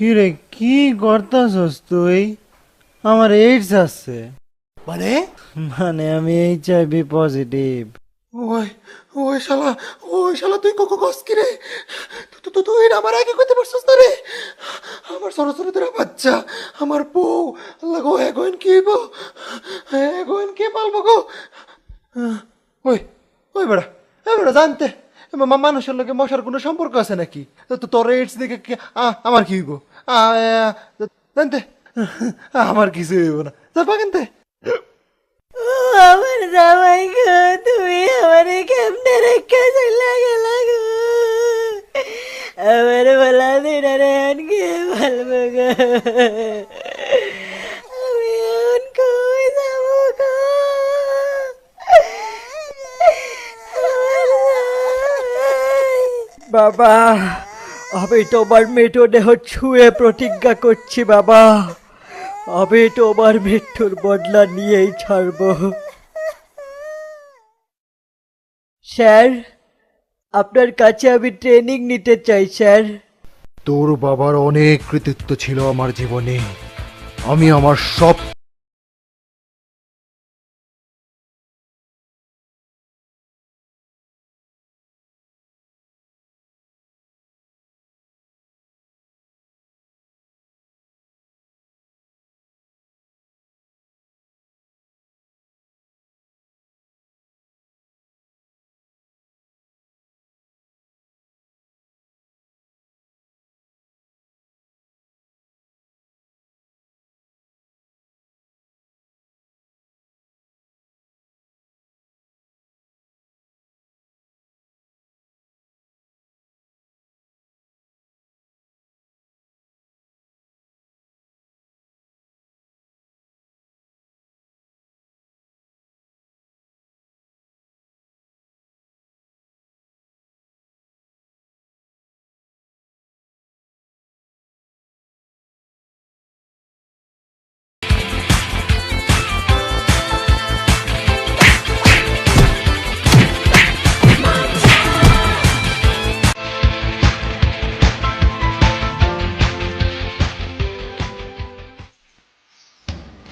কি রে, কি করতাছস তুই? আমার এইডস আছে। মানে মানে আমি HIV পজিটিভ। ওই ওই শালা ওই শালা তুই কস কি রে? তুই এটা আমার আগে কইতে পারছিস না রে? আমার ছোট ছোট তোরা বাচ্চা, আমার বউ, আল্লাহ গো এগোয়েন কি হইব? এগোয়েন কে পালবো গো? ওই ওই বেড়া বেড়া জানতে মানুষের লোকে মশার কোনো সম্পর্ক আছে নাকি? তোর এইডস দেখে আমার কি হইব? জানতে আমার কিছু হইব না, তোর বাগানতে। আমার জামাই গো, তুমি আমারে কেমনে রেখে চলে গেলা গো? আমার বলা দিনারে আনকে ভালবো গো। আমি এখন কই যাবো গো? আমার জামাই। বাবা, আমি তোমার মৃতদেহ ছুঁয়ে প্রতিজ্ঞা করছি বাবা, আমি তোমার মৃত্যুর বদলা নিয়েই ছাড়ব। স্যার, আপনার কাছে আমি ট্রেনিং নিতে চাই স্যার। তোর বাবার অনেক কৃতিত্ব ছিল আমার জীবনে, আমি আমার সব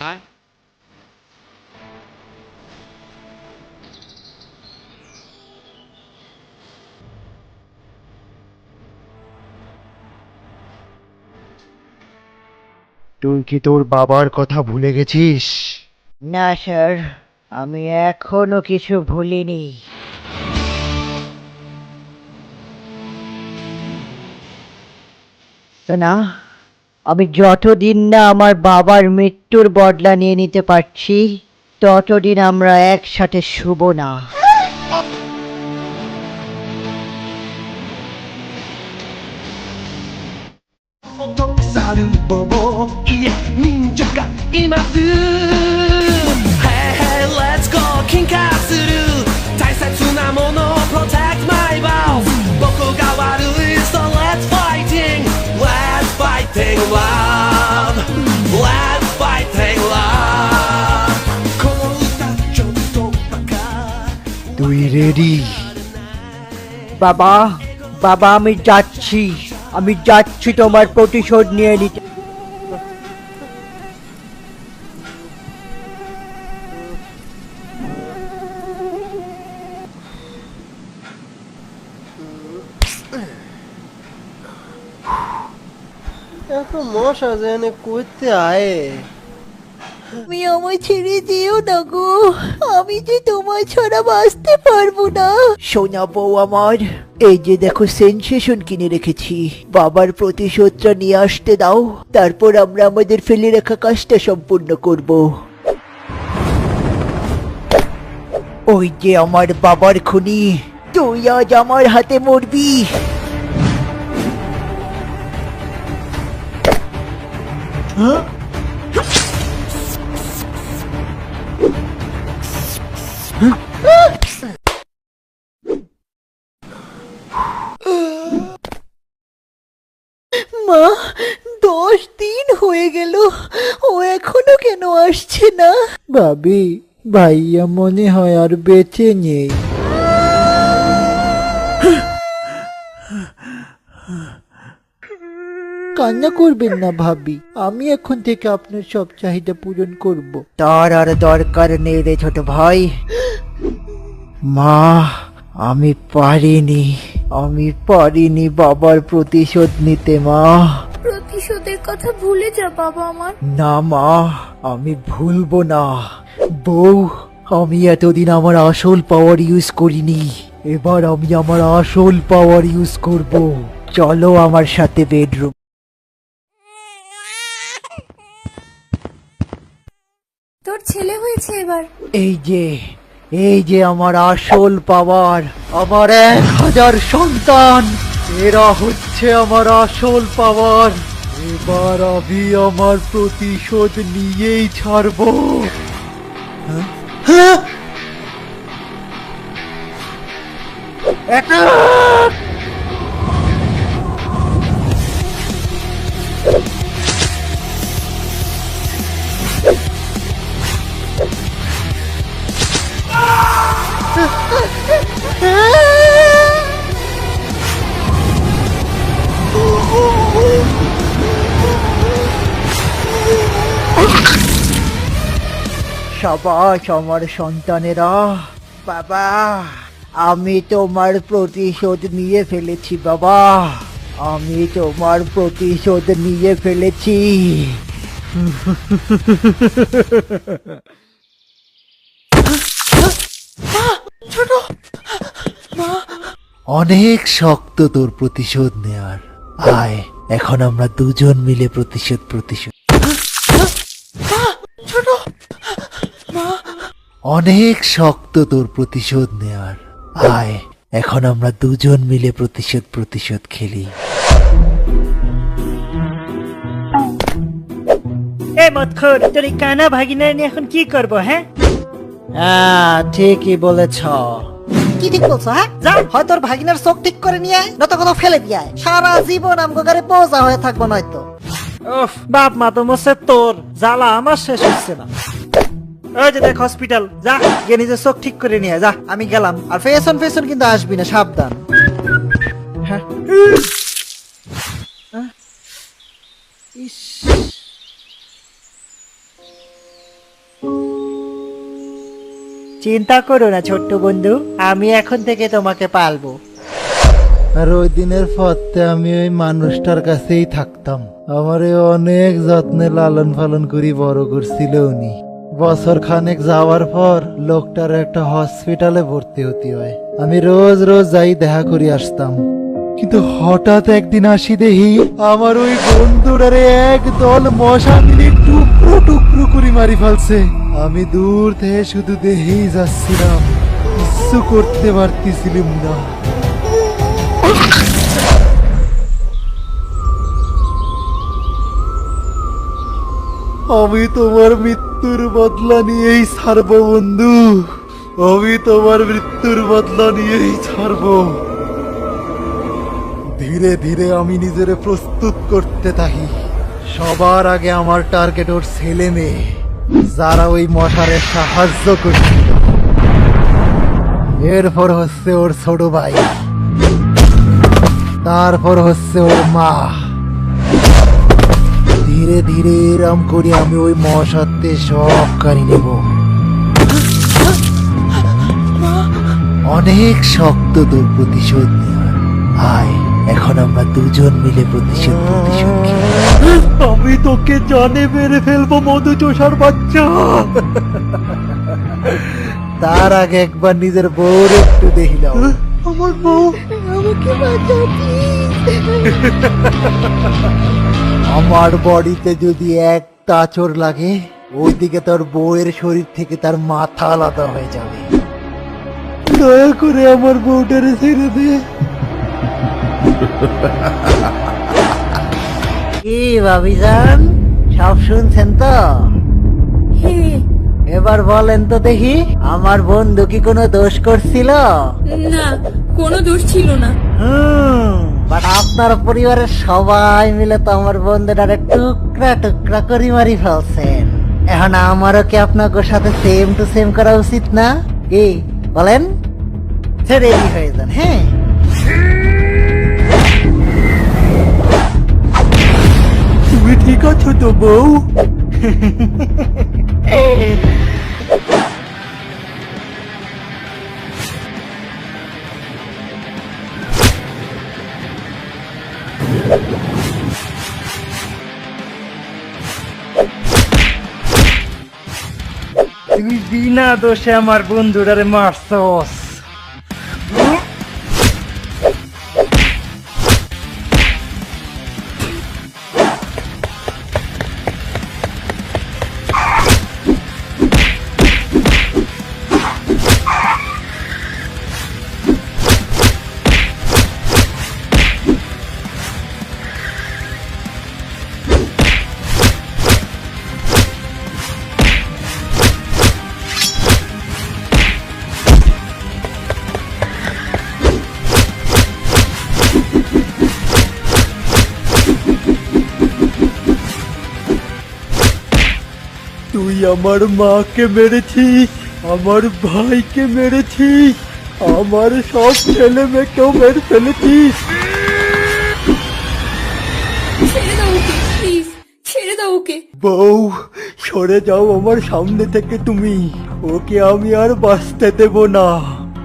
Hi. তুই কি তোর বাবার কথা ভুলে গেছিস? না স্যার, আমি এখনো কিছু ভুলিনি। না, আমি যতদিন না আমার বাবার মৃত্যুর বদলা নিয়ে নিতে পারছি, ততদিন আমরা একসাথে শুব না।猿ボボいえ忍者がいます Hey hey let's go 進化する大切なもの Protect my vows 僕が悪い So let's fighting Let's fighting love Let's fighting love この歌ちょっとバカ তুই রেডি? বাবা, বাবা আমি যাচ্ছি, আমি যাচ্ছি তোমার প্রতিশোধ নিয়ে নিতে। এত মশা যেন করতে আয়ে। তুমি আমায় ছেড়ে যেও না গো, আমি যে তোমায় ছাড়া বাঁচতে পারবো না। সোনা বউ আমার, এই যে দেখো সেন্সেশন কিনে রেখেছি, বাবার প্রতিশোধটা নিয়ে আসতে দাও, তারপর আমরা আমাদের ফেলে রাখা কাজটা সম্পূর্ণ করব। ওই যে আমার বাবার খুনি, তুই আজ আমার হাতে মরবি। মা, 10 দিন হয়ে গেল, ও এখনো কেন আসছে না? ভাবি, ভাইয়া মনে হয় আর বেঁচে নেই। কান্না করবেন না ভাবি, আমি এখন থেকে আপনার সব চাহিদা পূরণ করব। তার আর দরকার নেই রে ছোট ভাই। মা, আমি পারিনি বাবার প্রতিশোধ নিতে মা। প্রতিশোধের কথা ভুলে যা বাবা আমার। না মা, আমি ভুলবো না। বউ, আমি এতদিন আমার আসল পাওয়ার ইউজ করিনি, এবার আমি আমার আসল পাওয়ার ইউজ করব। চলো আমার সাথে বেডরুম। তোর ছেলে হয়েছে এবার। এই যে আমার আসল পাওয়ার, আমার 1000 সন্তান, এরা হচ্ছে আমার আসল পাওয়ার। এবার আমি আমার প্রতিশোধ নিয়েই ছাড়বো। Attack! সাবাস আমার সন্তানেরা। বাবা, আমি তোমার প্রতিশোধ নিয়ে ফেলেছি বাবা, আমি তোমার প্রতিশোধ নিয়ে ফেলেছি। অনেক শক্ত তোর প্রতিশোধ নেয়ার। আয়, এখন আমরা দুজন মিলে প্রতিশোধ। অনেক শক্ত তোর প্রতিশোধ নেয়ার। আয়, এখন আমরা দুজন মিলে প্রতিশোধ খেলি। এ মতখোর, তোর এই কানা ভাগিনার নিয়ে এখন কি করবো? হ্যাঁ, ঠিকই বলেছ। কি ঠিক বলছো? হ্যাঁ, যা, হয় তোর ভাগিনার চোখ ঠিক করে নিয়ে আয়, নয়তো কোথাও ফেলে দিয়ে আয়। সারা জীবন আমগো ঘরে বোঝা হয়ে থাকবো নয়তো। উফ, বাপ মা তো মরছে, তোর জ্বালা আমার শেষ হচ্ছে না। ওই যে দেখ হসপিটাল, যা গিয়ে নিজের চোখ ঠিক করে নিয়ে যা। আমি গেলাম, আর ফেশন কিন্তু আসবি না, সাবধান। হ্যাঁ। ইস, চিন্তা করো না ছোট্ট বন্ধু, আমি এখন থেকে তোমাকে পালবো। আর ওই দিনের পথে আমি ওই মানুষটার কাছেই থাকতাম। আমারে অনেক যত্নে লালন পালন করি বড় করছিল উনি। বছর খানেক যাওয়ার পর লোকটার একটা হসপিটালে ভর্তি হতে হয়। আমি রোজ যাই দেখা করি আসতাম, কিন্তু হঠাৎ একদিন আসি দেখি আমার ওই বন্ধুটারে একদল মশা মিলে টুকরো করে মারি ফেলছে। আমি দূর থেকে শুধু দেখেই যাচ্ছিলাম, কিছু করতে পারতেছিলাম না। আমি তোমার মৃত্যুর বদলা নিয়েই ছাড়বো বন্ধু, আমি তোমার মৃত্যুর বদলা নিয়েই ছাড়বো। ধীরে ধীরে আমি নিজেরে প্রস্তুত করতে থাকি। সবার আগে আমার টার্গেট ওর ছেলে মেয়ে, যারা ওই মশারে সাহায্য করছিল। এরপর হচ্ছে ওর ছোট ভাই, তারপর হচ্ছে ওর মা। ধীরে ধীরে এরম করে আমি ওই মশাতে সব কারি নেব। অনেক শক্ত তোর প্রতিশোধ নেওয়ার। আয়, এখন আমরা দুজন মিলে প্রতিশোধ খেলি। আমি তোকে জানে মেরে ফেলবো মধু চোষার বাচ্চা। তার আগে একবার নিজের বউর একটু দেখিলাম। আমার বউ, আমাকে বাঁচাও প্লিজ। আমার বডিতে যদি একটা আঁচড় লাগে, ওইদিকে তোর বউয়ের শরীর থেকে তার মাথা আলাদা হয়ে যাবে। দয়া করে আমার বউটারে ছেড়ে দে। কি ভাবিজান, সব শুনছেন তো? হ্যাঁ, এবার বলেন তো দেখি, আমার বন্ধু কি কোনো দোষ করছিল? না, কোনো দোষ ছিল না। বাট আপনার পরিবারের সবাই মিলে তো আমার বন্ধুটারে টুকরা করে মারি ফেলছেন। এখন আমারও কি আপনার সাথে সেম টু সেম করা উচিত না? কি বলেন? রেডি হয়ে যান। হ্যাঁ, তুমি ঠিক আছো তো বউ? তুই বিনা দোষে আমার বন্ধুটারে মারছস। তুই আমার মাকে মেরেছিস, আমার ভাইকে মেরেছিস, আমার সব ছেলে মেয়েকেও মেরে ফেলেছিস। ছেড়ে দাও ওকে প্লিজ, ছেড়ে দাও ওকে। বউ, সরে যাও আমার সামনে থেকে তুমি। ওকে আমি আর বাঁচতে দেব না।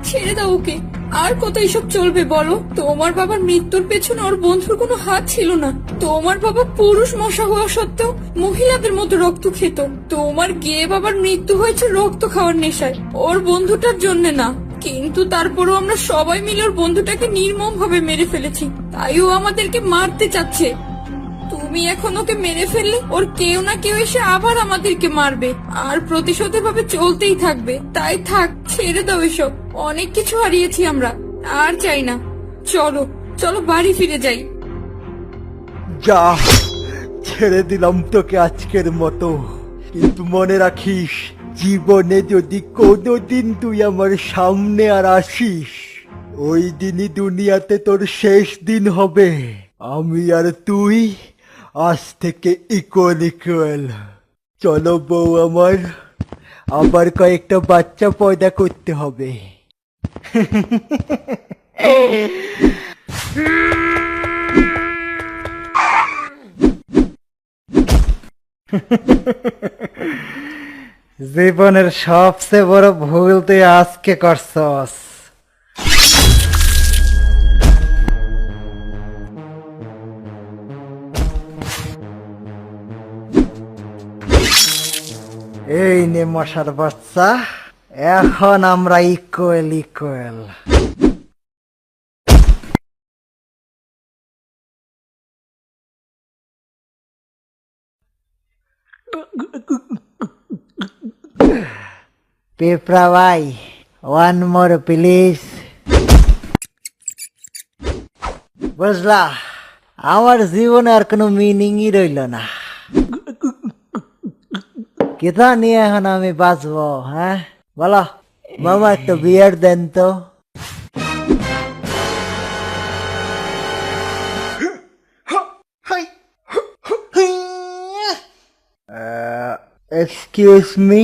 ছেড়ে দাও ওকে। আর কত এসব চলবে বলো? তোমার বাবার মৃত্যুর পেছনে ওর বন্ধুর কোনো হাত ছিল না। তোমার বাবা পুরুষ মশা হওয়া সত্ত্বেও মহিলাদের মতো রক্ত খেত। তোমার গেয়ে বাবার মৃত্যু হয়েছে রক্ত খাওয়ার নেশায়, ওর বন্ধুটার জন্য না। কিন্তু তারপরও আমরা সবাই মিলে ওর বন্ধুটাকে নির্মম ভাবে মেরে ফেলেছি, তাই ও আমাদেরকে মারতে চাচ্ছে। তুমি এখন ওকে মেরে ফেললে ওর কেউ না কেউ এসে আবার আমাদেরকে মারবে, আর প্রতিশোধের ভাবে চলতেই থাকবে। তাই থাক, ছেড়ে দাও এসব। অনেক কিছু হারিয়েছি আমরা, আর চাই না। চলো চলো বাড়ি ফিরে যাই। যা, ছেড়ে দিলাম তোকে আজকের মতো, কিন্তু মনে রাখিস, জীবনে যদি কোনোদিন তুই আমার সামনে আর আসিস, ওই দিনই দুনিয়াতে তোর শেষ দিন হবে। আমি আর তুই আজ থেকে ইকুয়াল ইকুয়াল। চলো বউ আমার, আবার কয়েকটা বাচ্চা পয়দা করতে হবে। জীবনের সবচেয়ে বড় ভুল তুই আজকে করছস। এই নে মশার বাচ্চা, এখন আমরা ইকুয়াল ইকুয়াল। পেপরা ভাই, ওয়ান মোর প্লিজ। বুঝলা, আমার জীবনে আর কোনো মিনিংই রইল না। কেথা নিয়ে এখন আমি বাঁচবো? হ্যাঁ বলো মামা, একটা বিয়ার দেন তো। Excuse me.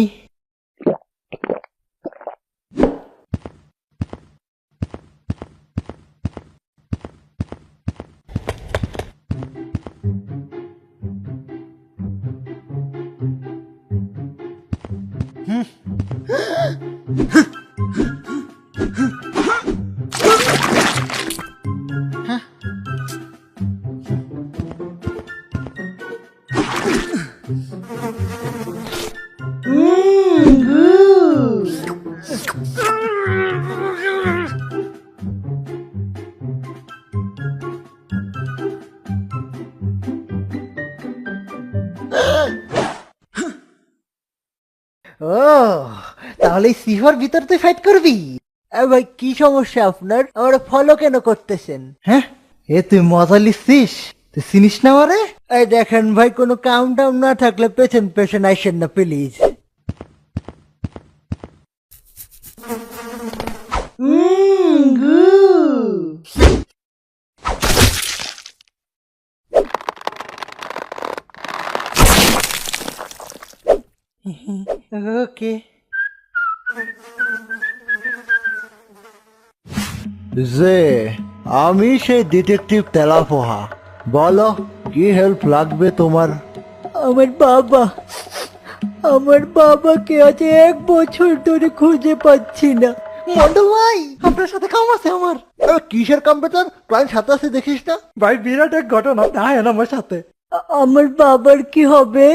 ও, তাহলে সিফার ভিতর তুই ফাইট করবি? ভাই কি সমস্যা আপনার? আমার ফলো কেন করতেছেন? হ্যাঁ, এ তুই মজা লিখছিস? তুই চিনিস না আমারে? এই দেখেন ভাই, কোনো কাম টাম না থাকলে পেছন পেছন আইসেন না প্লিজ। ওকে। যে আমি সেই ডিটেকটিভ তেলাপোহা, বলো কি হেল্প লাগবে তোমার? আমার বাবাকে আজ 1 বছর ধরে খুঁজে পাচ্ছি না। মন্ডল ভাই, আপনার সাথে কাম আছে আমার। কিসের কম্পিউটার? ক্লায়েন্ট সাথে আছে দেখিস না? ভাই বিরাট এক ঘটনা, দাঁড়ান আমার সাথে। আমার বাবার কি হবে?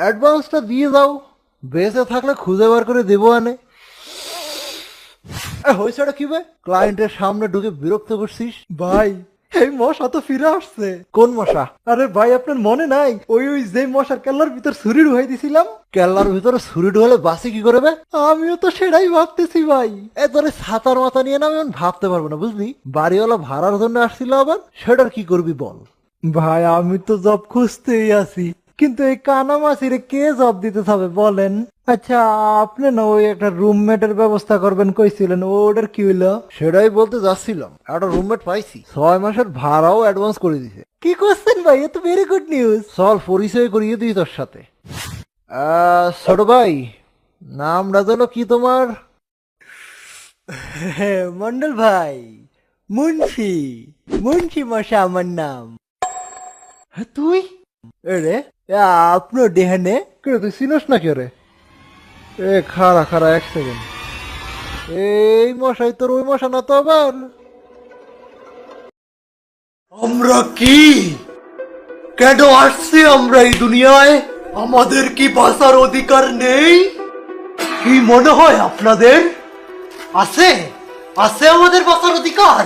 অ্যাডভান্সটা দিয়ে যাও, বেঁচে থাকলে খুঁজে বার করে দেবো আনে। হয়েছেটা কি বে? ক্লায়েন্টের সামনে ঢুকে বিরক্ত করছিস? ভাই এই মশা তো ফিরে আসছে। কোন মশা? আরে ভাই আপনার মনে নাই ওই যে মশার কেল্লার ভিতর ছুরি ঢুকাই দিছিলাম? কেল্লার ভিতরে ছুরি ঢুকলে বাসি কি করবে? আমিও তো সেটাই ভাবতেছি ভাই। তোর ছাতার মাথা নিয়ে না আমি এখন ভাবতে পারবো না, বুঝলি? বাড়িওয়ালা ভাড়ার জন্য আসছিল, আবার সেটার কি করবি বল? ভাই আমি তো জব খুঁজতেই আছি, কিন্তু এই কানামাছিরে কে জব দিতে হবে বলেন? আচ্ছা আপনি না ওই একটা রুমমেটের ব্যবস্থা করবেন কইছিলেন, ওটার কি হইলো? সেটাই বলতে যাচ্ছিলাম, একটা রুমমেট পাইছি, 6 মাসের ভাড়াও অ্যাডভান্স করে দিছে। কি করছেন ভাই? এ তো ভেরি গুড নিউজ। চল পরিচয় করিয়ে দিই তোর সাথে। ছোট ভাই, নামটা যেন কি তোমার? মন্ডল ভাই, মুন্সি মশা আমার নাম। তুই? এরে আপনার দেহানে কে, তুই চিনস না কে রে? খারা 1 সেকেন্ড। এই মশাই তোর ওই মশা না তো আবার? আমরা কি কেন আসছি আমরা এই দুনিয়ায়? আমাদের কি বাঁচার অধিকার নেই? কি মনে হয় আপনাদের? আছে আছে আমাদের বাঁচার অধিকার?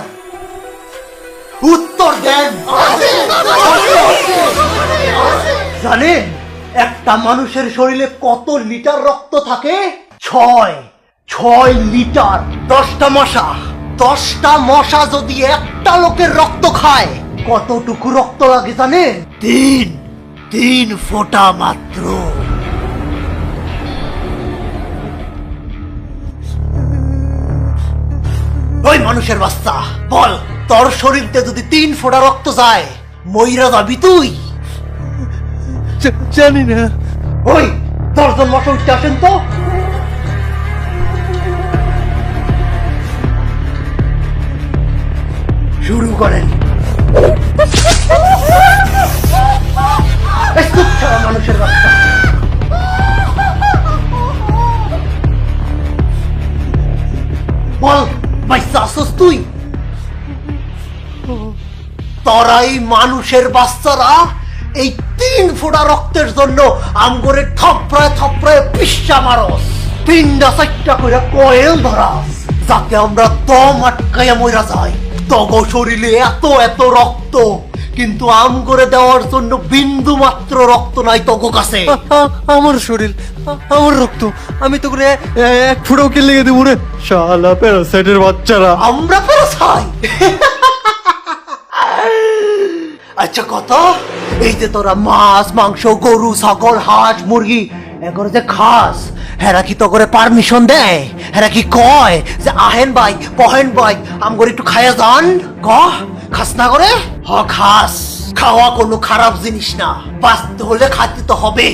উত্তর দেন। জানেন একটা মানুষের শরীরে কত লিটার রক্ত থাকে? 6 লিটার। 10টা মশা যদি একটা লোকের রক্ত খায় কতটুকু রক্ত লাগে জানেন? 3 ফোঁটা মাত্র। ওই মানুষের বাচ্চা, বল তোর শরীরতে যদি 3 ফোঁটা রক্ত যায় মইরা যাবি তুই? জানি না। ওই 10 জন মশা উঠতে আসেন তো। শুরু করেন। এই চুপ ছাড়া মানুষের বাচ্চা। বল বাইসা আসস তুই? তোরাই মানুষের বাচ্চারা এই 3 ফোঁটা রক্তের জন্য আমগরে থপড়ায় পিচ্চা মারস, 3টা 4টা করে কয়েল ধরাস, যাতে আমরা দম আটকাইয়া মইরা যাই। তগ শরীরে এত রক্ত, কিন্তু আমগরে দেওয়ার জন্য বিন্দু মাত্র রক্ত নাই তগ কাছে। আমার শরীর, আমার রক্ত, আমি তো করে 1 ফুটাও কে লেগে দেবো রে শালা প্যারাসাইটের বাচ্চারা। আমরা পেরেছাই। আচ্ছা কথা, এই যে তোরা মাছ মাংস গরু ছাগল হাঁস মুরগি এগুলো যে খাস, হেরা কি তো করে পারমিশন দেয়? হেরা কি কয় যে আহেন ভাই পহেন ভাই আমগরে একটু খাইয়া যান? খাস না করে? খাস। খাওয়া কোনো খারাপ জিনিস না, বাঁচতে হলে খাইতে তো হবে।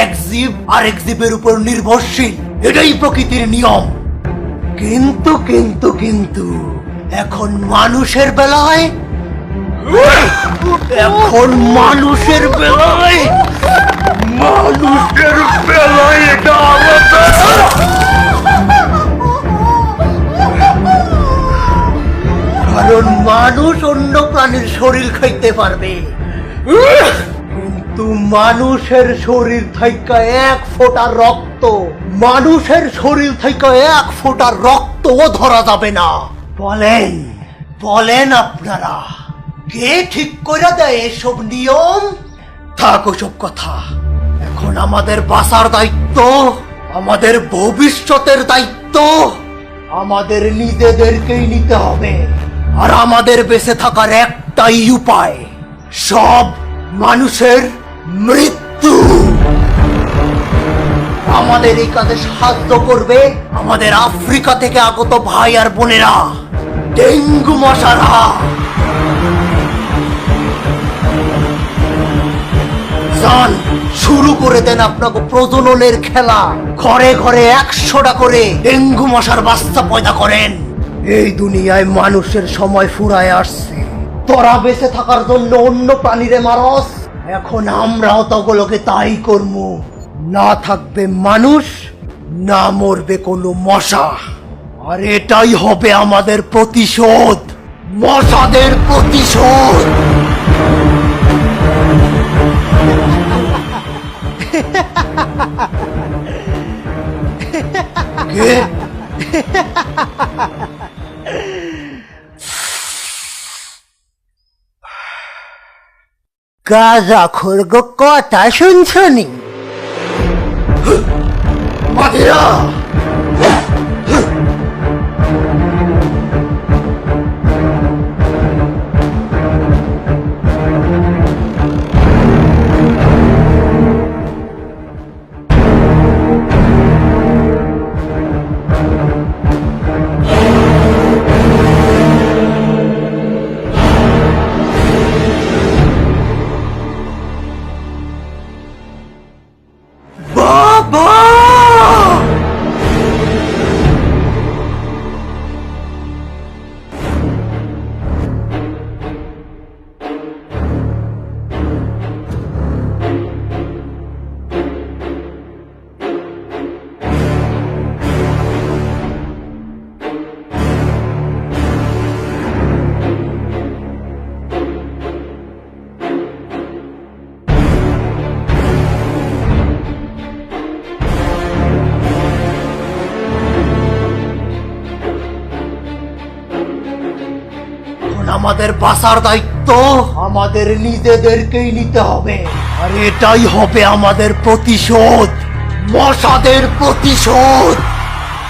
এক জীব আরেক জীবের উপর নির্ভরশীল, এটাই প্রকৃতির নিয়ম। কিন্তু এখন মানুষের বেলায় এটা আলাদা। কারণ মানুষ অন্য প্রাণীর শরীর খাইতে পারবে, কিন্তু মানুষের শরীর থেকে 1 ফোঁটা রক্ত, মানুষের শরীর থেকে 1 ফোঁটা রক্তও ধরা যাবে না। বলেন আপনারা, কে ঠিক করে দেয় এসব নিয়ম? থাক ওসব কথা, এখন আমাদের বাঁচার দায়িত্ব, আমাদের ভবিষ্যতের দায়িত্ব আমাদের নিজেদেরকেই নিতে হবে। আর আমাদের বেঁচে থাকার একটাই উপায়, সব মানুষের মৃত্যু। আমাদের এই কাজে সাহায্য করবে আমাদের আফ্রিকা থেকে আগত ভাই আর বোনেরা, ডেঙ্গু মশারা। শুরু করে দেন আপনাকে প্রজননের খেলা। ঘরে ঘরে 100টা করে ডেঙ্গু মশার বাচ্চা পয়দা করেন। এই দুনিয়ায় মানুষের সময় ফুরায় আসছে, তোরা বেঁচে থাকার জন্য অন্য প্রাণীরে মারস, এখন আমরাও তগুলোকে তাই করবো। না থাকবে মানুষ, না মরবে কোনো মশা। আর এটাই হবে আমাদের প্রতিশোধ, মশাদের প্রতিশোধ। কে? গাজা খোরগো কথা শুনছনি? মাগিরা, বাবা! এখন আমাদের বাঁচার দায়িত্ব আমাদের নিজেদেরকেই নিতে হবে। আর এটাই হবে আমাদের প্রতিশোধ, মশাদের প্রতিশোধ।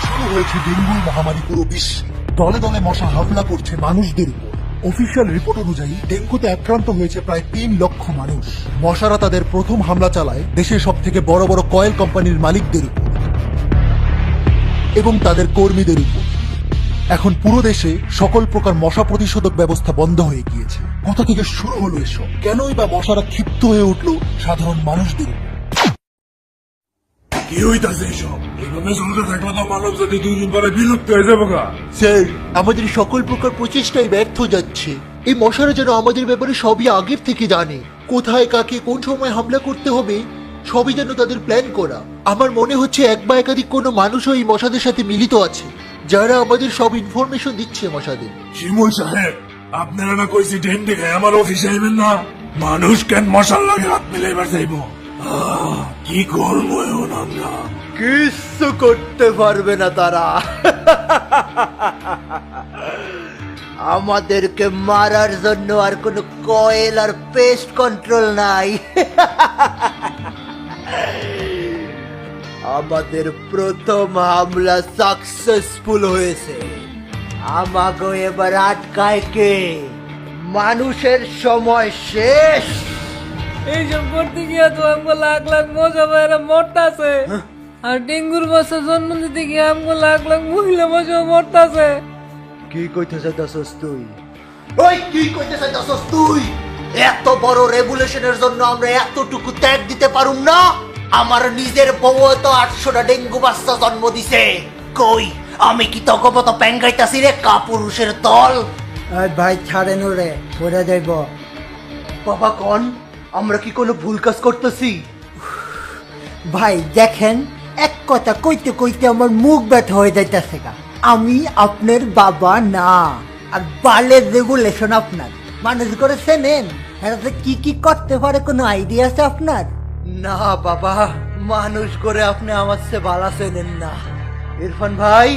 শুরু হয়েছে ডেঙ্গুর মহামারী পুরো বিশ্বে। দলে দলে মশা হামলা করছে মানুষদের উপর। অফিসিয়াল রিপোর্ট অনুযায়ী ডেঙ্গুতে আক্রান্ত হয়েছে প্রায় 3 লক্ষ মানুষ। মশারা তাদের প্রথম হামলা চালায় দেশের সব থেকে বড় বড় কয়েল কোম্পানির মালিকদের উপর এবং তাদের কর্মীদের উপর। এখন পুরো দেশে সকল প্রকার মশা প্রতিষেধক ব্যবস্থা বন্ধ হয়ে গিয়েছে। কোথা থেকে শুরু হলো এসব? কেনই বা মশারা ক্ষিপ্ত হয়ে উঠলো সাধারণ মানুষদের উপর? কি হইতাছে এসব? এভাবে চলতে থাকলে তো মানব জাতি 2 দিন পরে বিলুপ্ত হয়ে যাবো গা। স্যার, আমাদের সকল প্রকার প্রচেষ্টাই ব্যর্থ যাচ্ছে। এই মশারা যেন আমাদের ব্যাপারে সবই আগের থেকে জানে। কোথায় কাকে কোন সময় হামলা করতে হবে সবই যেন তাদের প্ল্যান করা। আমার মনে হচ্ছে এক বা একাধিক কোনো মানুষও এই মশাদের সাথে মিলিত আছে, যারা আমাদের সব ইনফরমেশন দিচ্ছে মশাদের। শিমুল সাহেব, আপনারা না কইছি ডেন্ডি খায় আমার অফিসে আইবেন না? মানুষ কেন মশার লাগে হাত মিলাইবার চাইবো? কি করবো এখন আমরা? কিচ্ছু করতে পারবে না তারা। আমাদেরকে মারার জন্য আর কোনো কয়েল আর পেস্ট কন্ট্রোল নাই। আমাদের প্রথম হামলা সাকসেসফুল হয়েছে। আমাগো এবার আটকায় কে? মানুষের সময় শেষ। এইসব করতে গিয়ে তো আমগো লাখ লাখ মশা বাইরা মরতাছে, আর ডেঙ্গুর মশা জন্ম দিতে গিয়ে আমগো লাখ লাখ মহিলা মশা মরতাছে। কি কইতে চাইতাছস তুই? ওই কি কইতে চাইতাছস তুই? এত বড় রেগুলেশনের জন্য আমরা এতটুকু ত্যাগ দিতে পারুম না? আমার নিজের বউ তো 800টা ডেঙ্গু বাচ্চা জন্ম দিছে। কই আমি কি তক মতো প্যাঙ্গাইতাছি রে কাপুরুষের দল? ভাই ছাড়েন রে, পড়ে যাইব। বাবা কোন আমরা কি কোনো ভুল কাজ করতেছি? ভাই দেখেন, এক কথা কইতে কইতে আমার মুখ ব্যথা হয়ে যাইতেছে। আমি আপনার বাবা না, আর বালের রেগুলেশন আপনার। মানুষ করে চেনেন, এটাতে কি কি করতে পারে কোনো আইডিয়া আছে আপনার? না বাবা, মানুষ করে আপনি আমার চেয়ে ভালো চেনেন না। ইরফান ভাই,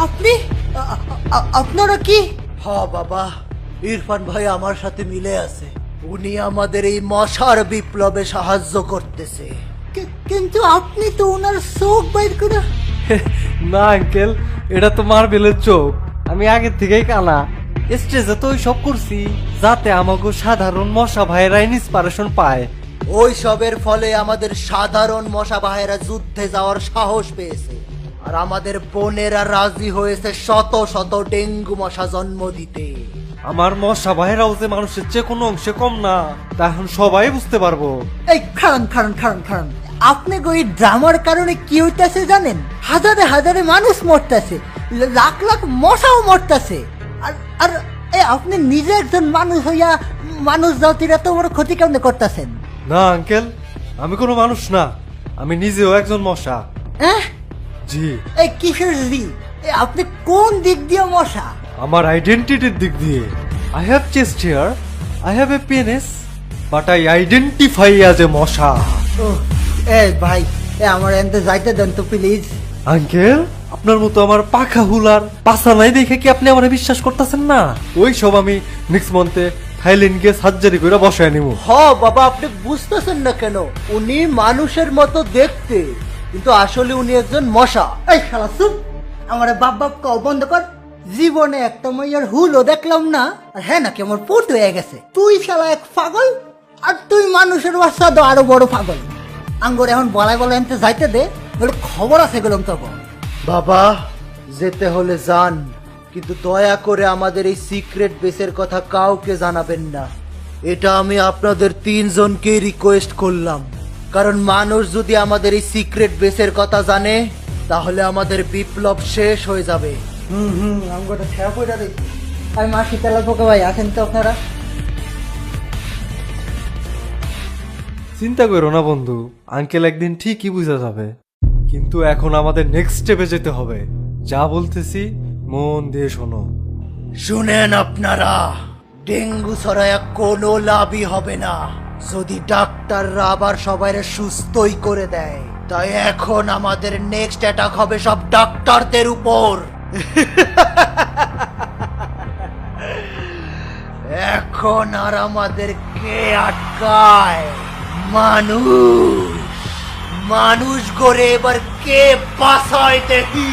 আপনি আপনারা কি? হ্যাঁ বাবা, ইরফান ভাই আমার সাথে মিলে আছে। উনি আমাদের এই মশার বিপ্লবে সাহায্য করতেছে। কিন্তু আপনি তো ওনার চোখ বাইর করে। না আঙ্কেল, এটা তো মার্বেলের চোখ। আমি আগে থেকেই কানা। স্টেজে তো সব করছি যাতে আমাকে সাধারণ মশা ভাইয়েরা ইন্সপিরেশন পায়। ওই সবের ফলে আমাদের সাধারণ মশা ভাইয়েরা যুদ্ধে যাওয়ার সাহস পেয়েছে, আর আমাদের বোনেরা রাজি হয়েছে শত শত ডেঙ্গু মশা জন্ম দিতে। আমার মশা ভাইরাও যে মানুষের চেয়ে কোনো অংশে কম না তা এখন সবাই বুঝতে পারবো। এই খান খান খান খান, আপনি ওই ড্রামার কারণে কি হইতাছে জানেন? হাজারে হাজারে মানুষ মরতেছে, লাখ লাখ মশাও মরতেছে। আর আর আপনি নিজে একজন মানুষ হইয়া মানুষ জাতির এত বড় ক্ষতি কেমন করতেছেন? না আঙ্কেল, আমি কোনো মানুষ না, আমি নিজেও একজন মশা। জি। এই কিশোর জি, আপনি কোন দিক দিয়ে মশা? আমার আইডেন্টিটির দিক দিয়ে। I have chest hair, I have a penis, but I identify as a মশা। ভাই আমার এনতে যাইতে দেন তো প্লিজ। আঙ্কেল, আপনার মতো আমার পাখা হুলার পাছা নাই দেখে কি আপনি আমার বিশ্বাস করতেছেন না? ওই সব আমি নেক্সট মান্থে থাইল্যান্ড গিয়ে সার্জারি করে বসায় নিব। বাবা, আপনি বুঝতেছেন না কেন? উনি মানুষের মতো দেখতে, কিন্তু আসলে উনি একজন মশা। এই শালা চুপ, আমারে বাপ বাপ কও বন্ধ কর। জীবনে একটা মাইয়ার হুলও দেখলাম না, আর হ্যাঁ নাকি আমার পুত হয়ে গেছে। তুই শালা এক পাগল, আর তুই মানুষের বাচ্চা তো আরো বড় পাগল। আঙ্গুর এখন বলাই বলে আনতে যাইতে দে, খবর আছে গেলাম তখন। বাবা, যেতে হলে যান, কিন্তু দয়া করে আমাদের এই সিক্রেট বেসের কথা কাউকে জানাবেন না। এটা আমি আপনাদের 3 জনকে রিকোয়েস্ট করলাম, কারণ মানুষ যদি আমাদের এই সিক্রেট বেসের কথা জানে তাহলে আমাদের বিপ্লব শেষ হয়ে যাবে। আঙ্গুরটা খেয়া পড়া দেখি। আমি মা শীতলা পোকা ভাই, আছেন তো আপনারা? চিন্তা করো না বন্ধু, আঙ্কেল একদিন ঠিকই বুঝা যাবে। কিন্তু এখন আমাদের নেক্সট স্টেপে যেতে হবে। যা বলতেছি মন দিয়ে শোনো। শুনেন আপনারা, ডেঙ্গু ছড়ায়া কোনো লাভই হবে না যদি ডাক্তাররা আবার সবাই সুস্থই করে দেয়। তাই এখন আমাদের নেক্সট অ্যাটাক হবে সব ডাক্তারদের উপর। এখন আর আমাদের কে আটকায়? মানুষ গড়ে এবার কে বাঁচায় দেখি।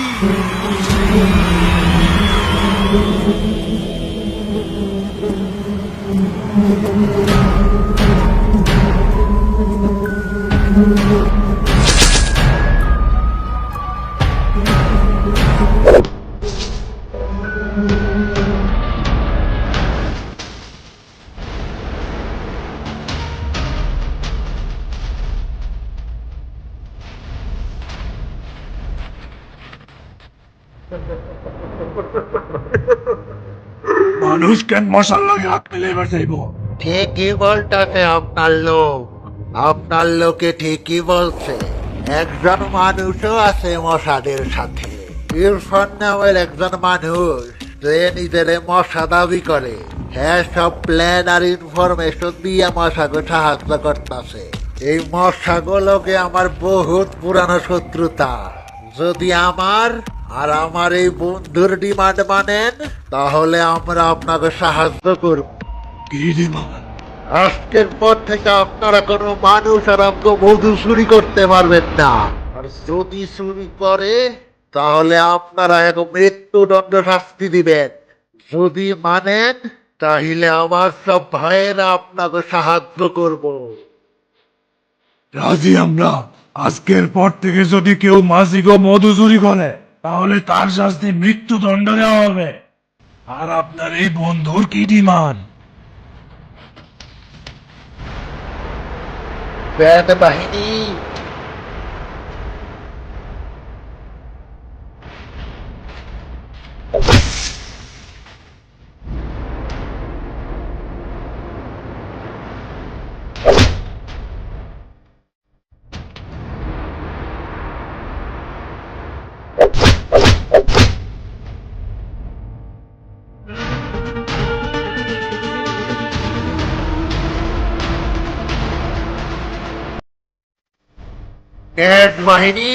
মানুষ কেন মশার লাগে হাত মিলে এবার যাইব? ঠিকই বলতেছে আপনার লোকে ঠিকই বলছে। একজন মানুষও আছে মশাদের সাথে। ইরফান নামের একজন মানুষ, যে নিজের মশা দাবি করে। হ্যাঁ, সব প্ল্যান আর ইনফরমেশন দিয়ে মশাকে সাহায্য করতেছে। এই মশাগুলোকে আমার বহুত পুরানো শত্রুতা। যদি আমার আর আমার এই বন্ধুর ডিমান্ড মানেন তাহলে আমরা আপনাকে সাহায্য করব। কি দিমা? আজকের পর থেকে আপনারা কোনো মানুষ আর আমাকে মধু চুরি করতে পারবেন না। আর যদি চুরি করে তাহলে আপনারা এক মৃত্যুদণ্ড শাস্তি দিবেন। যদি মানেন তাহলে আমার সব ভাইয়েরা আপনাকে সাহায্য করব। রাজি আমরা। আজকের পর থেকে যদি কেউ মাসিক মধু চুরি করে তাহলে তার শাস্তি মৃত্যুদণ্ড দেওয়া হবে। আর আপনার এই বন্ধুর কি ডিমান্ড? ব্যাট বাহিনী, ব্যাট বাহিনী,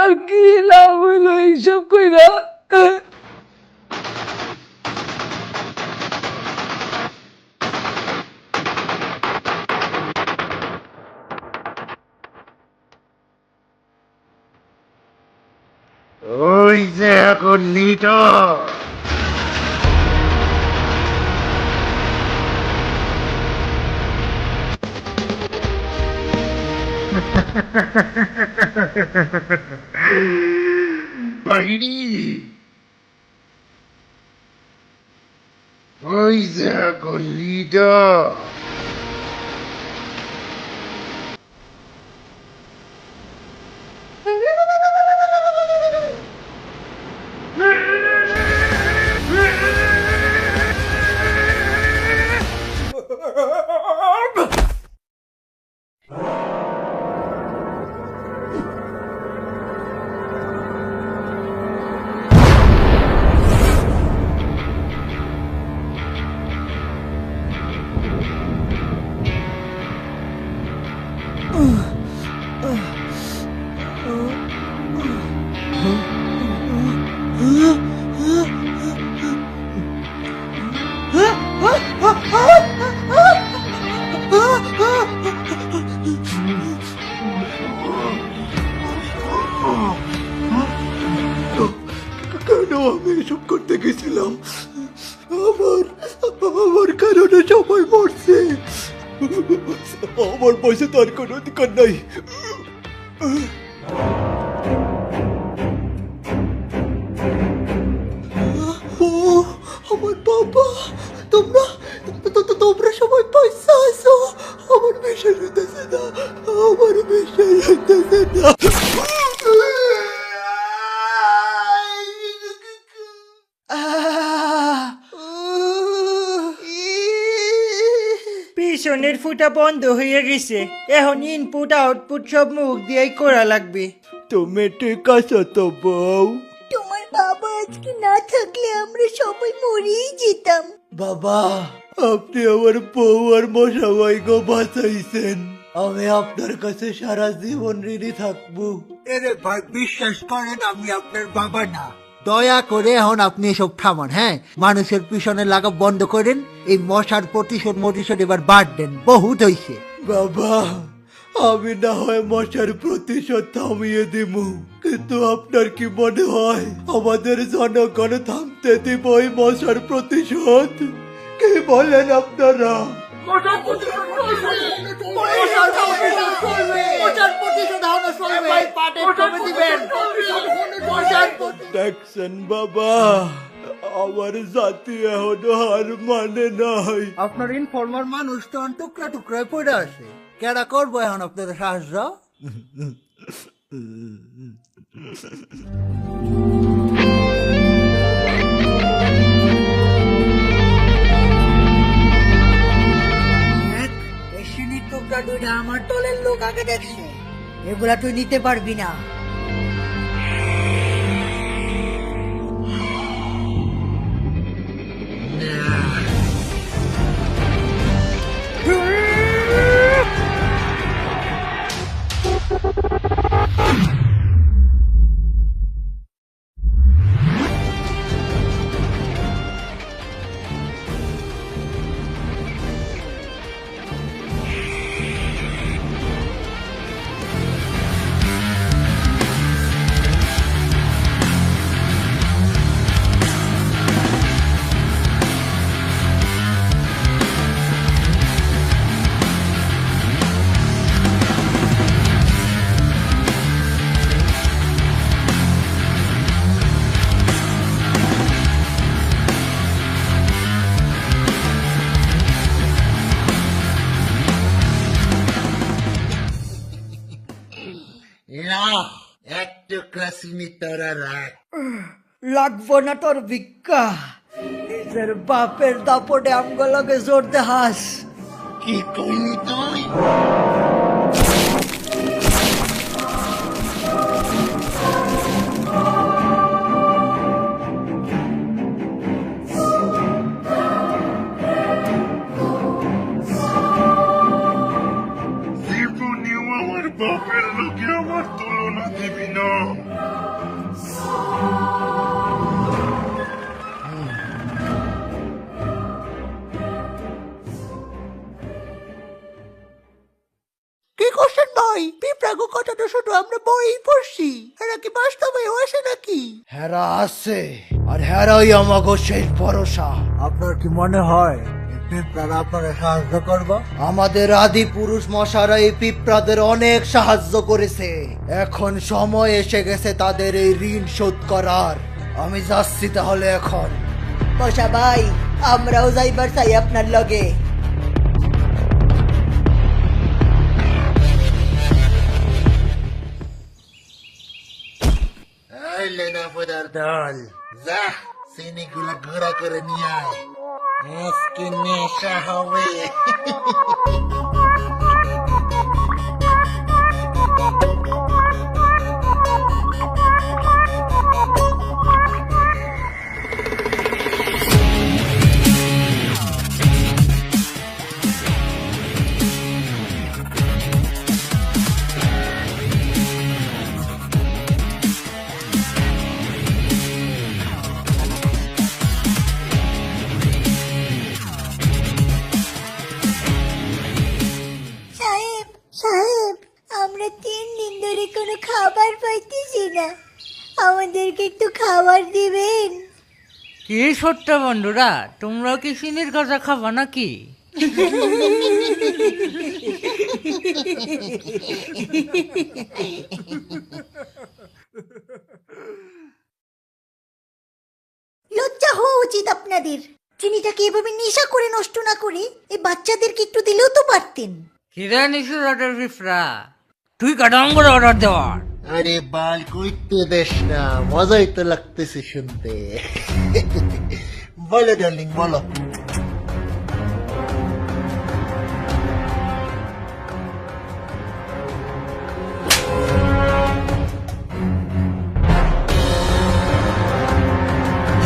আর কি লাভ হইলো এইসব কইরা? ওই যে এখন লিডার বাহিনী ওই যে এখন লিডার কেন আমি এসব করতে গেছিলাম? আমার কারণে সবাই মরছে। আমার পয়সা তার কোনো অধিকার নাই। ও আমার বাবা, তোমরা তোমরা সবাই পয়সা আসো। আমার বিশ্বাস হইতেছে না, আমার বিশ্বাস হইতেছে না। পিছনের ফুটা বন্ধ হয়ে গেছে, এখন ইনপুট আউটপুট সব মুখ দিয়েই করা লাগবে। তুমি ঠিক আছো তো বউ? তোমার বাবা আজকে না থাকলে আমরা সবাই মরেই যেতাম। বাবা, আপনি আমার বউ আর মশাবাইকে বাঁচাইছেন। আমি আপনার কাছে সারা জীবন ঋণী থাকবো। এরে ভাই, বিশ্বাস করেন আমি আপনার বাবা না। দয়া করে এখন আপনি এসব থামান, হ্যাঁ? মানুষের পিছনে লাগা বন্ধ করেন। এই মশার প্রতিশোধ এবার বাদ দেন, বহুত হইছে। বাবা, আমি না হয় মশার প্রতিশোধ থামিয়ে দিব, কিন্তু আপনার কি মনে হয় আমাদের জনগণ থামতে দিব এই মশার প্রতিশোধ? কি বলেন আপনারা? দেখছেন বাবা, আমার জাতি এখনো হার মানে নাই। আপনার ইনফর্মার মানুষ তো টুকরা টুকরায় পড়ে আছে। কেডা করবো এখন আপনাদের সাহায্য? টুকরা দুইটা আমার দলের লোক আগে দেখছে, এগুলা তুই নিতে পারবি না। এক টুকরা চিনি তোরা রাখ। লাগবো না তোর ভিক্ষা, নিজের বাপের দাপটে আমগুলোকে জোর দে হাস। কি কইলি তুই? জীবনেও আমার বাপের লোকে আমার তুলনা দিবি না। কথাটা শুধু আমরা বই পড়ছি, এরা কি বাস্তবে হয়েছে নাকি? হেরা আছে, আর হেরাই আমাগো শেষ ভরসা। আপনার কি মনে হয় পিঁপড়ারা আপনারা সাহায্য করবো? আমাদের আদি পুরুষ মশারা এই পিঁপড়াদের অনেক সাহায্য করেছে। এখন সময় এসে গেছে তাদের এই ঋণ শোধ করার। আমি যাচ্ছি তাহলে এখন। মশা ভাই, আমরাও যাইবার চাই আপনার লগে। এই লেনা ফোদার দল, যা চিনিগুলো ঘোরা করে নিয়ে আয়, আজকে নেশা হবে। সাহেব সাহেব, আমরা 3 দিন ধরে কোনো খাবার পাইতেছি না, আমাদেরকে একটু খাবার দিবেন? কি ছোট্ট বন্ধুরা, তোমরাও কি চিনির গজা খাবা নাকি? লজ্জা হওয়া উচিত আপনাদের। চিনিটাকে এভাবে নেশা করে নষ্ট না করে এই বাচ্চাদেরকে একটু দিলেও তো পারতেন। কিরা নিশুর অর্ডার বিফরা, তুই কাটাম করে অর্ডার দেওয়ার। আরে বাল, কইতে দেশ না, মজাই তো লাগতেছে শুনতে। বলো ডার্লিং, বলো।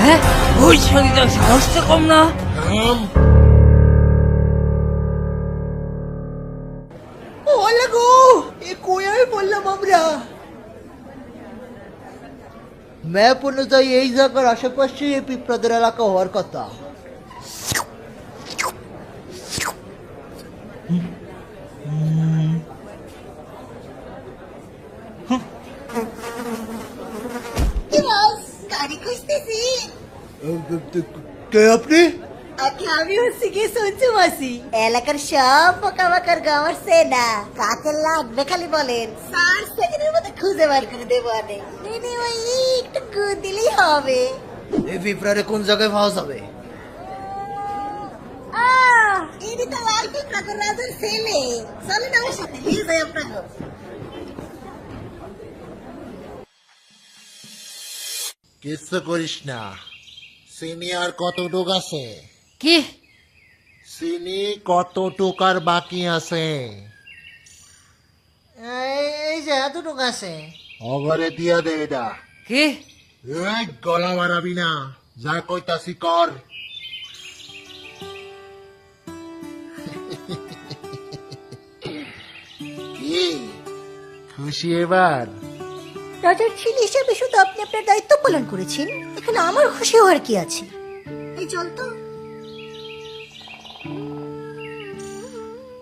হ্যাঁ, ওই ছেলেটা সাহসটা কম না। ওলা গো, এ কোয়ায় বললাম আমরা। ম্যাপ অনুযায়ী এই জায়গার আশেপাশে এই পিঁপড়াদের এলাকা হওয়ার কথা। গাড়ি খুঁজতেছি। কে আপনি? আমি হচ্ছে গিয়ে সঞ্জু মাসি, এলাকার সব পোকামাকার গাওয়ার সেনা। কাকে লাগবে খালি বলেন, 4 সেকেন্ডের মধ্যে খুঁজে বার করে দেবো। অনেক একটু গুদ দিলেই হবে। এই পিঁপড়ারে কোন জায়গায় পাওয়া যাবে? ইনি তো লাল পিঁপড়া রাজার ছেলে। চলেন আমার সাথে, নিয়ে যাই আপনাকে। কিচ্ছু করিস না, চিনি আর কতটুক আছে? কি চিনি কতটুক আর বাকি আছে? এই যে এতটুকু আছে। অগরে দিয়া দে এটা। কি এই গলা মারাবি না, যা কইতাছি কর। কি খুশি এবার? রাজার ছেলে হিসেবে শুধু আপনি আপনার দায়িত্ব পালন করেছেন, এখানে আমার খুশি হওয়ার কি আছে? এই চল তো।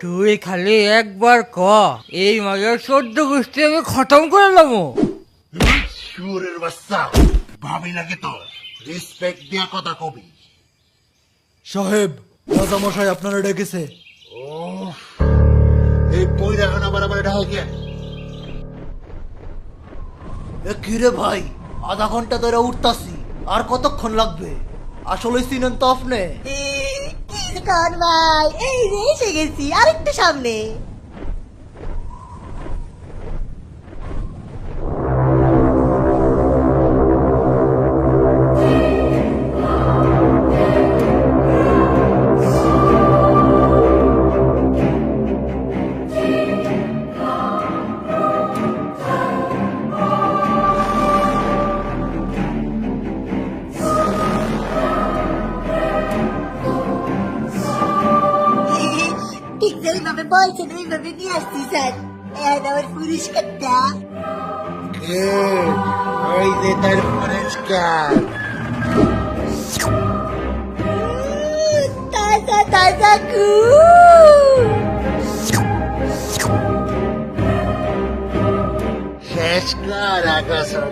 তুই খালি একবার ক, এই মাগের 14 গোষ্ঠী আমি খতম করে নেবো। সুরের বাচ্চা, ভাবি লাগে তো, রেসপেক্ট দিয়া কথা কবি। সাহেব, রাজামশাই আপনারা ডেকেছে। ও, এই পয়রা খানা বারাবার এটা হয় গিয়া। কিরে ভাই, আধা ঘন্টা ধরে উঠতাছি, আর কতক্ষণ লাগবে? আসলে চিনেন তো আপনি? কার ভাই, এই যে এসে গেছি, আরেকটু সামনে। ঠিক যেভাবে বলছেন ওইভাবে নিয়ে আসছি স্যার। আমার পুরস্কারটা। ওই যে তার পুরস্কার। তাজা তাজা শেষ কর আগসর।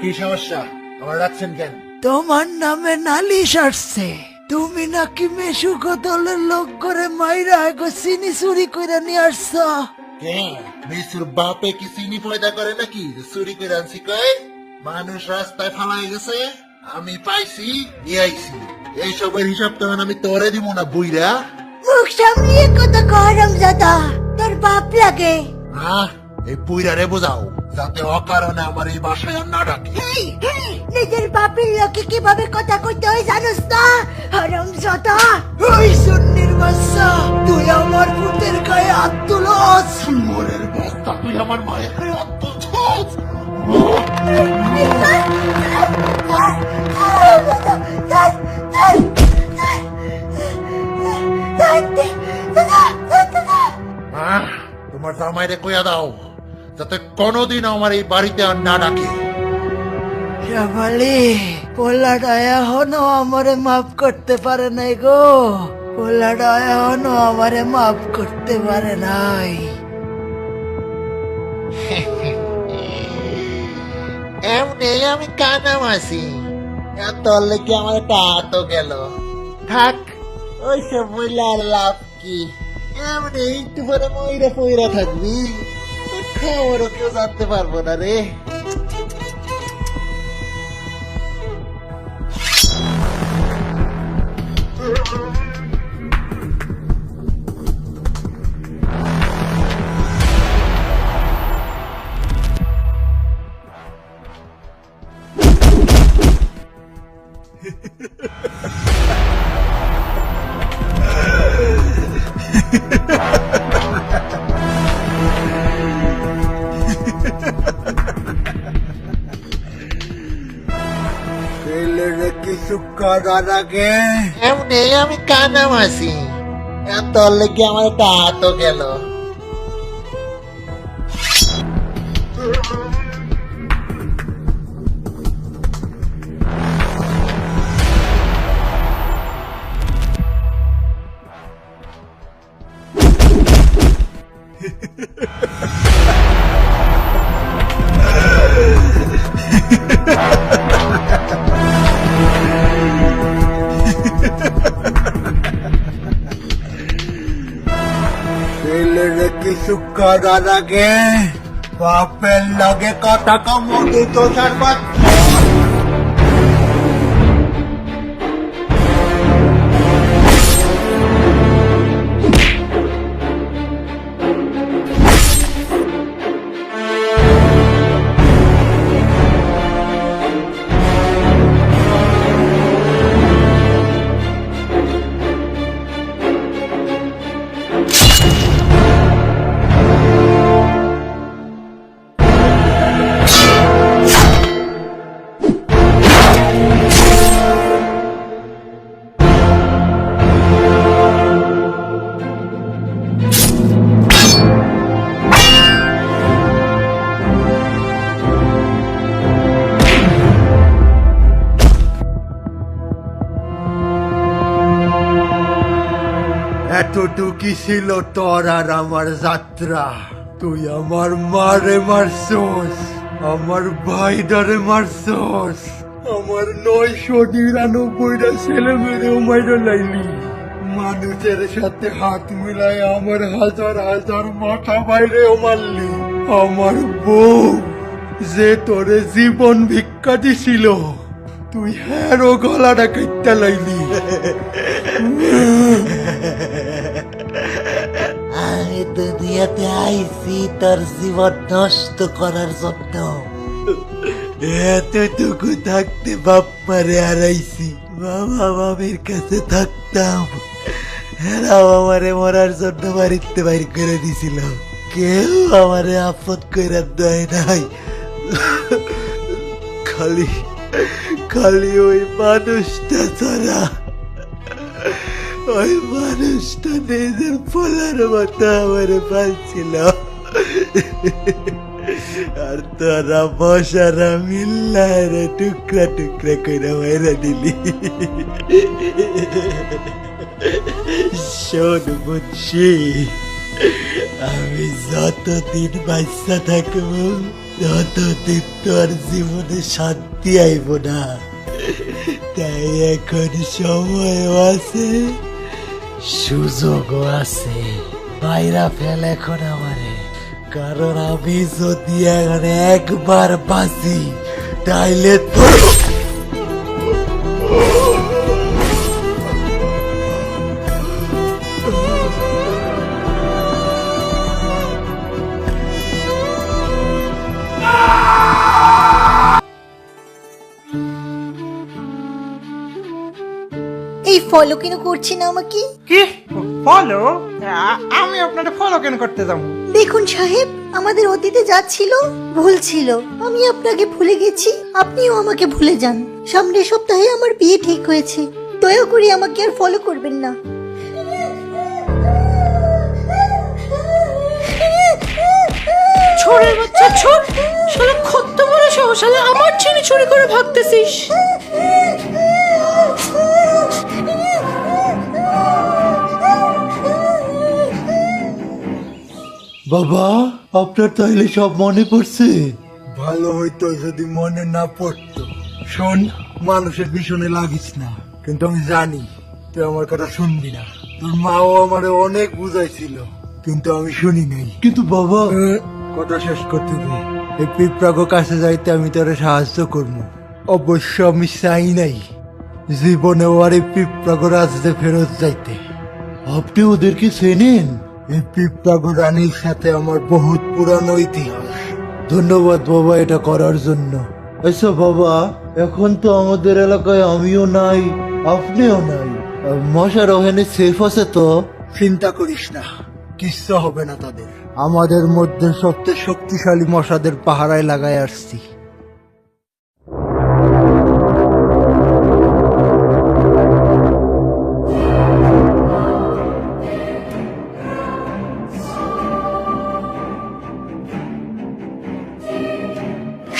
কি সমস্যা, আমার ডাকছেন কেন? তোমার নামে নালিশ আসছে, তুমি নাকি মেশুক দলের লোক করে মাইরা এগো চিনি চুরি করে নিয়ে আসছ। কে মিসুর বাপে কি চিনি পয়দা করে নাকি চুরি করে আনছি? কয় মানুষ রাস্তায় ফালাই গেছে, আমি পাইছি নিয়ে আইছি। এইসবের হিসাব তখন আমি তোরে দিব না বুইরা। মুখ সামলিয়ে কথা গরম জাদা, তোর বাপ লাগে। এই বুইরারে বোঝাও যাতে অকারণে আমার এই বাসায় আর না ডাকে। নিজের বাপের লোকে কিভাবে কথা কইতে হয় জানোস না, হরম জাদা। ওই সুন্নির বাচ্চা, তুই আমার পুতের গায়ে হাত তুলস। সুমরের বস্তা, তুই আমার মায়ের হাত তুলছস। তোমার জামাইরে কইয়া দাও যাতে কোনোদিন আমার এই বাড়িতে আর না ডাকে। শ্যামালি, পোলাটা এখনো আমারে মাফ করতে পারে নাই গো, পোলাটা এখনো আমারে মাফ করতে পারে নাই। এমনি আমি কানাম আছি, এত লেগে আমার একটা হাতও গেল। থাক, ওইসব বললে আর লাভ কি? এমনি একটু পরে ময়রা পয়রা থাকবি, খবরও কেউ জানতে পারবো না রে। কিছু করার আগে এমনি আমি কানাম আছি, এত লেগে আমার একটা হাতও গেল। কিছু করার আগে বাপের লগে কথা কমতে তো সর্বাত। এতটুকি ছিল তোর আর আমার যাত্রা। তুই আমার মারে মারছস, আমার ভাইডারে মারছস, আমার 999টা ছেলে মেয়েও মাইরা লাইলি। মানুষের সাথে হাত মিলাই আমার হাজার হাজার মাথা বাইরেও মারলি। আমার বউ যে তোরে জীবন ভিক্ষা দিছিল, তুই হ্যারো গলাটা কাইটা লাইলি। আমি দুনিয়াতে আইছি তোর জীবন নষ্ট করার জন্য। এতটুকু থাকতে বাপ্পারে হারাইছি। বাবা মামির কাছে থাকতাম, এরাও আমারে মরার জন্য বাড়িতে বাইর করে দিছিল। কেউ আমারে আপদ করে দেয় নাই। খালি খালি ওই মানুষটা ছাড়া, ওই মানুষটা নিজের পোলার মতো আমারে পালছিল। আর তোরা মশারা মিল্লারে টুকরা টুকরা করে মেরে দিলি। শোন বুঝছি, আমি যতদিন বাচ্চা থাকবো ততদিন তোর জীবনে শান্তি আইব না। তাই এখন সময়ও আছে, সুযোগও আছে। বাইরা ফেল এখন আমারে, কারণ আমি যদি এখন একবার বাঁচি তাইলে তো এই ফলো কেন করছে না আমাকে? কি ফলো? আমি আপনাকে ফলো কেন করতে যাবো? দেখুন সাহেব, আমাদের অতীতে যা ছিল ভুল ছিল, আমি আপনাকে ভুলে গেছি, আপনিও আমাকে ভুলে যান। সামনের সপ্তাহে আমার বিয়ে ঠিক হয়েছে, দয়া করে আমাকে আর ফলো করবেন না। ছোড়ের বাচ্চা ছোট, শালা খত্ত বলে সহ শালা আমার চিনি চুরি করে ভাগতেছিস। বাবা, আপনার তাইলে সব মনে পড়ছে? ভালো হইতো যদি মনে না পড়তো। শোন, মানুষের পিছনে লাগিস না, কিন্তু আমি জানি তুই আমার কথা শুনবি না। তোর মাও আমারে অনেক বুঝাইছিল, কিন্তু আমি শুনি নাই। কিন্তু বাবা, কথা শেষ করতে দে। এই পিঁপড়াগো কাছে যাইতে আমি তোরে সাহায্য করবো। অবশ্য আমি চাই নাই জীবনে আর এই পিঁপড়াগো রাজ্যে ফেরত যাইতে। আপনি ওদেরকে চেনেন? এই পিঁপড়াগো রানীর সাথে আমার বহুত পুরানো ইতিহাস। ধন্যবাদ বাবা এটা করার জন্য। আচ্ছা বাবা, এখন তো আমাদের এলাকায় আমিও নাই, আপনিও নাই। মশার ওখানে সেফ আছে তো? চিন্তা করিস না, কিচ্ছু হবে না তাদের। আমাদের মধ্যে সবচেয়ে শক্তিশালী মশাদের পাহারায় লাগাই আসছি।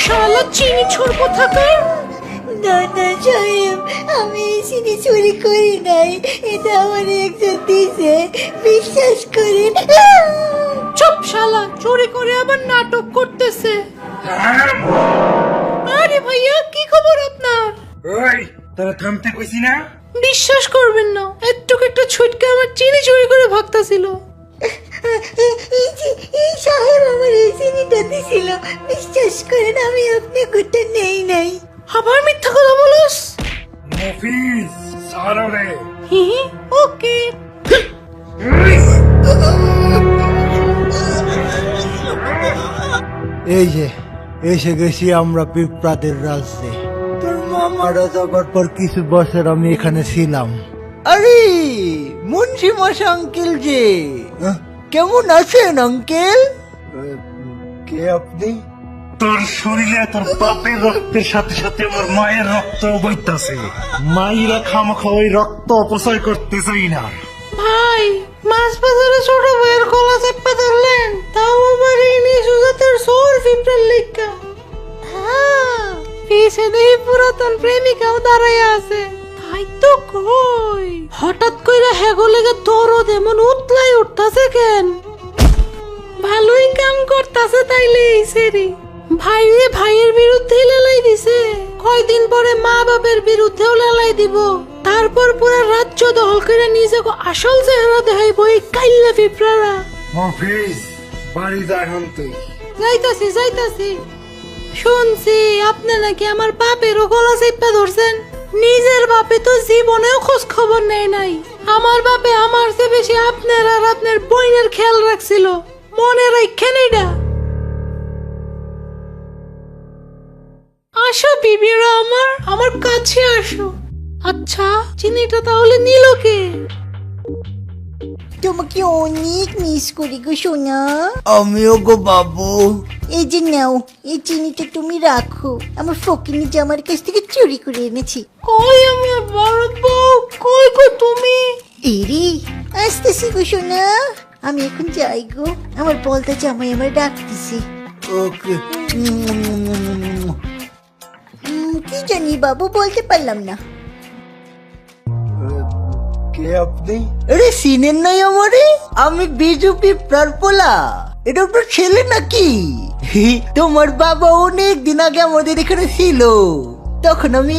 শালা চিনি ছোড়বো থাকার। না না সাহেব, আমি এই চিনি চুরি করি নাই, এটা আমার একজন দিছে, বিশ্বাস করেন। চুপ শালা, চুরি করে আবার নাটক করতেছে। আরে ভাইয়া, কি খবর আপনার? ওই তোরা থামতে কইছি না? বিশ্বাস করবেন না, একটু একটা ছুটকে আমার চিনি চুরি করে ভাগতাছিল। এই সাহেব আমার এই চিনিটা দিছিল, বিশ্বাস করেন আমি আপনি গোটা নেই নাই। আবার মিথ্যা কথা বলস? মফিজ সারা রে। হি হি, ওকে। এই যে এসে গেছি আমরা পিঁপড়াদের রাজ্যে। তোর মামারা যাবার পর কিছু বছর আমি এখানে ছিলাম। আরে মুন্সি মশা আঙ্কেল যে, কেমন আছেন আঙ্কেল? কে আপনি? তোর শরীরে তোর বাপের রক্তের সাথে সাথে আমার মায়ের রক্ত বইতাছে। মাইরা খামাখা ওই রক্ত অপচয় করতে চাই না। ভাই, মাছ বাজারে ছোট ভাইয়ের গলা চেপে ধরলেন, তাও আবার এই নিচু জাতের সোর পিঁপড়ার লিগা। হ্যাঁ, পিছনে পুরাতন প্রেমিকাও দাঁড়ায় আছে। তাই তো কই, হঠাৎ কইরা হেগো লেগে দরদ এমন উতলাই উঠতাছে কেন? ভালোই কাম করতাছে তাইলে এই সেরি। ভাইরে ভাইয়ের বিরুদ্ধে লেলাই দিছে, কয়দিন পরে মা বাপের বিরুদ্ধেও লেলাই দিব। তারপর পুরা রাজ্য দখল করে নিজেকে আসল চেহারা দেখাইব এই কাইল্লা পিঁপড়ারা। মফিজ, বাড়ি যা এখন তুই। যাইতাছি। শুনছি আপনি নাকি আমার বাপেরও গলা চেপে ধরছেন। নিজের বাপে তো জীবনেও খোঁজ খবর নেয় নাই। আমার বাপে আমার চেয়ে বেশি আপনার আর আপনার বইনের খেয়াল রাখছিল, মনে রাখেন এটা। আসো বিবিরা, আমার কাছে আসো। আচ্ছা, চিনিটা তাহলে নিল কে? তোমাকে অনেক মিস করি গো সোনা। আমিও গো বাবু। এই যে নাও, এই চিনিটা তুমি রাখো, আমার ফকিনি জামার কাছ থেকে চুরি করে এনেছি। কই আমার বড় বউ, কই গো তুমি? এরি, আসতেছি গো সোনা, আমি এখন যাই গো, আমার বলতে জামাই আমার ডাকতেছি। ওকে কি জানি বাবু, বলতে পারলাম না। কে আপনি? আরে চিনেন নাই আমারে? আমি বিজু পিঁপড়ার পোলা। এটা আপনার ছেলে নাকি? তোমার বাবা অনেক দিন আগে আমাদের এখানে ছিল, তখন আমি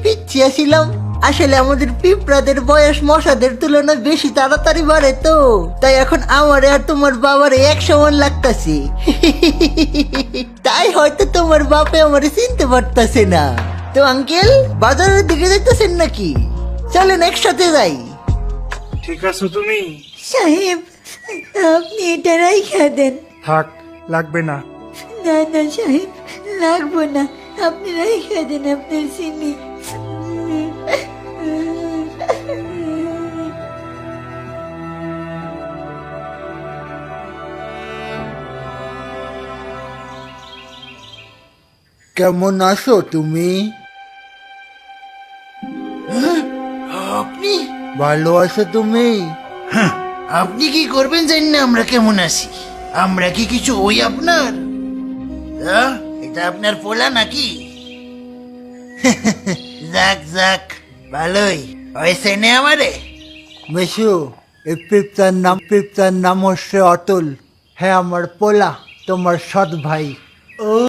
পিছিয়ে ছিলাম। আসলে আমাদের পিঁপড়াদের বয়স মশাদের তুলনায় বেশি তাড়াতাড়ি বাড়ে, তো তাই এখন আমারে আর তোমার বাবার এক সমান লাগতাছে। তাই হয়তো তোমার বাপে আমারে চিনতে পারতাছে না। তো আঙ্কেল, বাজারের দিকে যাইতেছেন নাকি? চলেন একসাথে যাই। ঠিক আছো তুমি? সাহেব, আপনি এটা রাইখা দেন। থাক, লাগবে না। না না সাহেব, লাগবো না, আপনি রাইখা দেন আপনার চিনি। কেমন আছো তুমি? আপনি ভালো আছো তুমি? আপনি কি করবেন জানি না আমরা কেমন আছি? আমরা কি কিছু ওই আপনার? এটা আপনার পোলা নাকি? যাক যাক, ভালোই হয়েছে নে আমারে। মেশু, এই পিঁপড়ার নাম হচ্ছে অতুল। হ্যাঁ, আমার পোলা, তোমার সৎ ভাই।